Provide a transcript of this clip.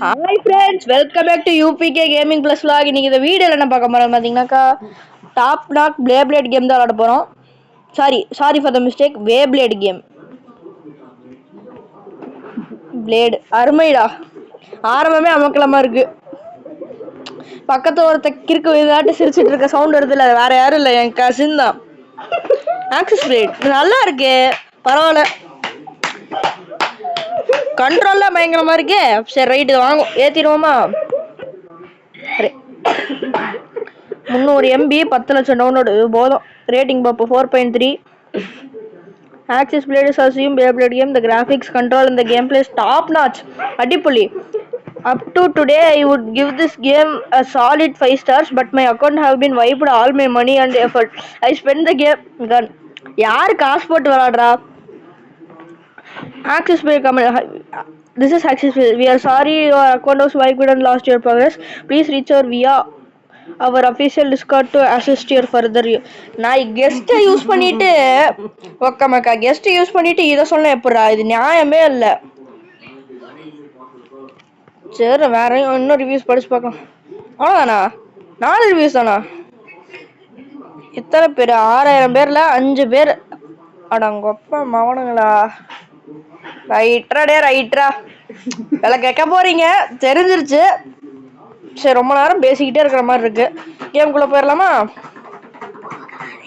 Hi friends, welcome back to UPK gaming plus vlog. இன்னைக்கு இந்த வீடியோவில் என்ன பார்க்க போகிறோம் பார்த்தீங்கன்னாக்கா, டாப் நாக் பிளேட் கேம் தான் விளாட போகிறோம். Sorry for the mistake, blade game. Blade அருமைடா, ஆரம்பமே அமக்கலமாக இருக்கு. பக்கத்தில் ஒருத்த கிறுக்கு விதாட்டு சிரிச்சிட்டு இருக்க சவுண்ட் வருது. இல்லை வேற யாரும் இல்லை, என் கசின் தான். ஆக்சஸ் பிளேட் நல்லா இருக்கு, பரவாயில்ல. கண்ட்ரோல்லாம் பயங்கரமா இருக்கே. சரி ரைட்டு, வாங்கும் ஏத்திடுவோமா? 300 MB 10 லட்சம் டவுன்லோடு போதும். ரேட்டிங் பார்ப்போம் 4.3. Axis Blade is assume Beyblade game. The graphics, control and the gameplay is top notch. அடிப்புலி. Up to today I would give this game a solid 5 stars, but my account have been wiped all my money and effort. I spent the game gun. யார் காசு போட்டு விளையாடுறா? Axis Blade comment. This is Axis Blade. We are sorry your account was wiped and lost your progress. Please reach out via our official Discord to assist your further. நான் guest use பண்ணிட்டு ஒக்கமக்கா guest use பண்ணிட்டு இதை சொன்ன எப்படா? இது நியாயமே இல்லை. சரி வேற இன்னும் ரிவ்யூஸ் படிச்சு பார்க்கலாம். அவ்வளோதானா? 4 ரிவ்யூஸ் தானா? இத்தனை பேர்? 6000 பேர்ல 5 பேர் அடங்கொப்ப மவனுங்களா? ரைட்ரா வேலை கேட்க போறீங்க தெரிஞ்சிருச்சு. சரி ரொம்ப நேரம் பேசிக்கிட்டே இருக்கிற மாதிரி இருக்கு. கேம்குள்ள போயிடலாமா?